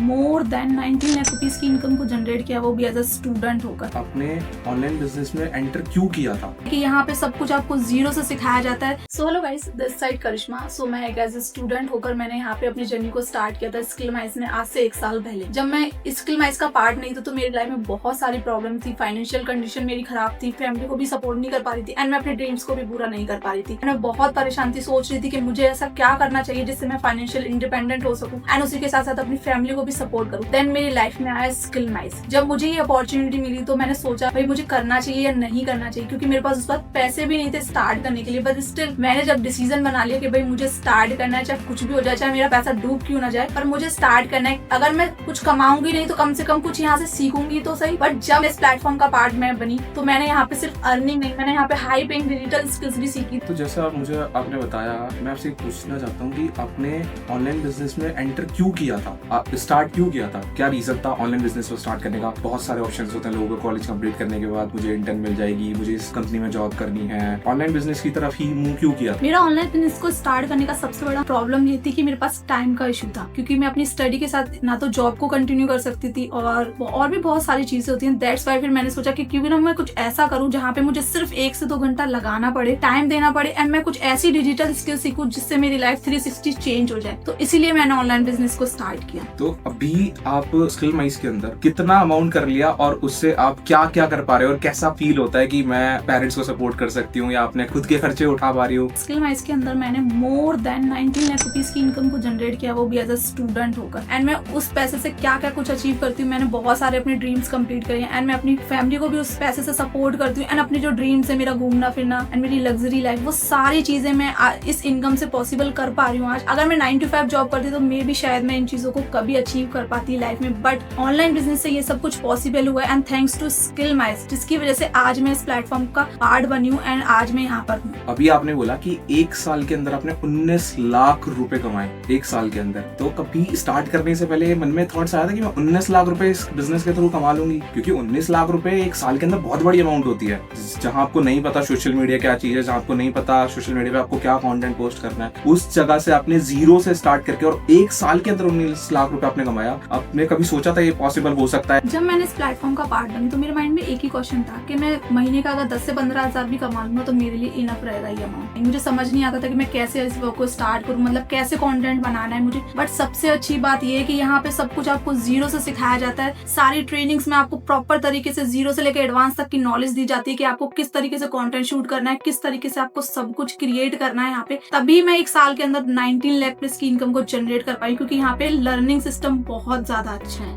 More than 19 lakh rupees की income को generate किया, वो भी एज अ स्टूडेंट होकर। आपने ऑनलाइन बिजनेस में एंटर क्यों किया था? कि यहाँ पे सब कुछ आपको जीरो से सिखाया जाता है। So hello guys, this side Karishma. So मैं एक एज अ स्टूडेंट होकर मैंने यहाँ पे अपनी जर्नी को स्टार्ट किया था स्किलमाइज में आज से 1 साल पहले। जब मैं स्किलमाइज का पार्ट नहीं था तो मेरी लाइफ में बहुत सारी प्रॉब्लम थी, फाइनेंशियल कंडीशन मेरी खराब थी, फैमिली को भी सपोर्ट नहीं कर पा रही थी एंड मैं अपने ड्रीम्स को भी पूरा नहीं कर पा रही थी। मैं बहुत परेशान थी, सोच रही थी कि मुझे ऐसा क्या करना चाहिए जिससे मैं फाइनेंशियल इंडिपेंडेंट हो सकूं एंड उसी के साथ साथ अपनी फैमिली को भी सपोर्ट करूं। देन मेरी लाइफ में आया स्किलमाइज। जब मुझे ये अपॉर्चुनिटी मिली तो मैंने सोचा भाई मुझे करना चाहिए या नहीं करना चाहिए, क्योंकि मेरे पास उस वक्त पैसे भी नहीं थे स्टार्ट करने के लिए। बट स्टिल मैंने जब डिसीजन बना लिया कि भाई मुझे स्टार्ट करना है, चाहे कुछ भी हो जाए, चाहे मेरा पैसा डूब क्यों ना जाए, पर मुझे स्टार्ट करना है। अगर मैं कुछ कमाऊंगी नहीं तो कम से कम कुछ यहाँ से सीखूंगी तो सही। बट जब इस प्लेटफॉर्म का पार्ट मैं बनी तो मैंने यहाँ पे सिर्फ अर्निंग नहीं, मैंने यहाँ पे हाई पेइंग डिजिटल स्किल्स भी सीखी। तो जैसे आप मुझे आपने बताया, मैं आपसे पूछना चाहता हूँ कि आपने ऑनलाइन बिजनेस में एंटर क्यों किया था? आप स्टार्ट क्यों किया था? क्या रीजन था ऑनलाइन बिजनेस को स्टार्ट करने का? बहुत सारे ऑप्शंस होते हैं लोगों को, कॉलेज कंप्लीट करने के बाद मुझे इंटर्न मिल जाएगी, मुझे इस कंपनी में जॉब करनी है। ऑनलाइन बिजनेस की तरफ ही मुंह क्यों किया? मेरा ऑनलाइन बिजनेस को स्टार्ट करने का सबसे बड़ा प्रॉब्लम ये थी कि मेरे पास टाइम का इशू था, क्योंकि मैं अपनी स्टडी के साथ ना तो जॉब को कंटिन्यू कर सकती थी और भी बहुत सारी चीजें होती हैं। दैट्स व्हाई फिर मैंने सोचा कि क्यों ना मैं कुछ ऐसा करूं जहाँ पे मुझे सिर्फ 1 से 2 घंटा लगाना पड़े, टाइम देना पड़े एंड मैं कुछ ऐसी डिजिटल स्किल सीखूं जिससे मेरी लाइफ 360 चेंज हो जाए। तो इसीलिए मैंने ऑनलाइन बिजनेस को स्टार्ट किया। तो अभी आप स्किलमाइज के अंदर कितना अमाउंट कर लिया और उससे आप क्या क्या कर पा रहे हो और कैसा फील होता है कि मैं पेरेंट्स को सपोर्ट कर सकती हूँ या अपने खुद के खर्चे उठा पा रही हूँ? स्किलमाइज के अंदर मैंने मोर देन 19 लाख रुपीज की इनकम को जनरेट किया, वो भी एज अ स्टूडेंट होकर। एंड मैं उस पैसे से क्या क्या कुछ अचीव करती हूँ, मैंने बहुत सारे अपने ड्रीम्स कंप्लीट करे हैं एंड मैं अपनी फैमिली को भी उस पैसे से सपोर्ट करती हूँ एंड अपनी जो ड्रीम्स है, मेरा घूमना फिरना एंड मेरी लग्जरी लाइफ, वो सारी चीजें मैं इस इनकम से पॉसिबल कर पा रही हूँ आज। अगर मैं 9 to 5 जॉब करती तो मे भी शायद मैं इन चीजों को कभी अचीव कर पाती लाइफ में। बट ऑनलाइन बिजनेस से ये सब कुछ पॉसिबल हुआ है एंड थैंक्स टू स्किलमाइज, जिसकी वजह से आज मैं इस प्लेटफॉर्म का पार्ट बनी हूँ एंड आज मैं यहाँ पर हूँ। अभी आपने बोला कि 1 साल के अंदर आपने 19 लाख रुपए कमाए 1 साल के अंदर। तो कभी स्टार्ट करने से पहले मन में थॉट्स आया था कि मैं 19 लाख रुपए इस बिजनेस के थ्रू कमा लूंगी? क्योंकि 19 लाख रुपए 1 साल के अंदर बहुत बड़ी अमाउंट होती है। जहां आपको नहीं पता सोशल मीडिया क्या चीज है, जहां आपको नहीं पता सोशल मीडिया पे आपको क्या कंटेंट पोस्ट करना है, उस जगह से आपने जीरो से स्टार्ट करके और 1 साल के अंदर 19 लाख रुपए आपने कमाया। आपने कभी सोचा था ये पॉसिबल हो सकता है? जब मैंने इस प्लेटफॉर्म का पार्ट बनी तो मेरे माइंड में एक ही क्वेश्चन था कि मैं महीने का अगर 10 से 15 हजार भी कमा लूंगा तो मेरे लिए इनफ रहेगा ये अमाउंट। मुझे समझ नहीं आता था कि मैं कैसे इस वर्क को स्टार्ट करूं, मतलब कैसे कंटेंट बनाना है मुझे। बट सबसे अच्छी बात ये है कि यहाँ पे सब कुछ आपको जीरो से सिखाया जाता है। सारी ट्रेनिंग्स में आपको प्रॉपर तरीके से जीरो से लेकर एडवांस तक की नॉलेज दी जाती है कि आपको किस तरीके से कंटेंट शूट करना है, किस तरीके से आपको सब कुछ क्रिएट करना है यहाँ पे। तभी मैं 1 साल के अंदर 19 लाख प्लस की इनकम को जनरेट कर पाई, क्योंकि यहाँ पे लर्निंग सिस्टम बहुत ज्यादा अच्छा है।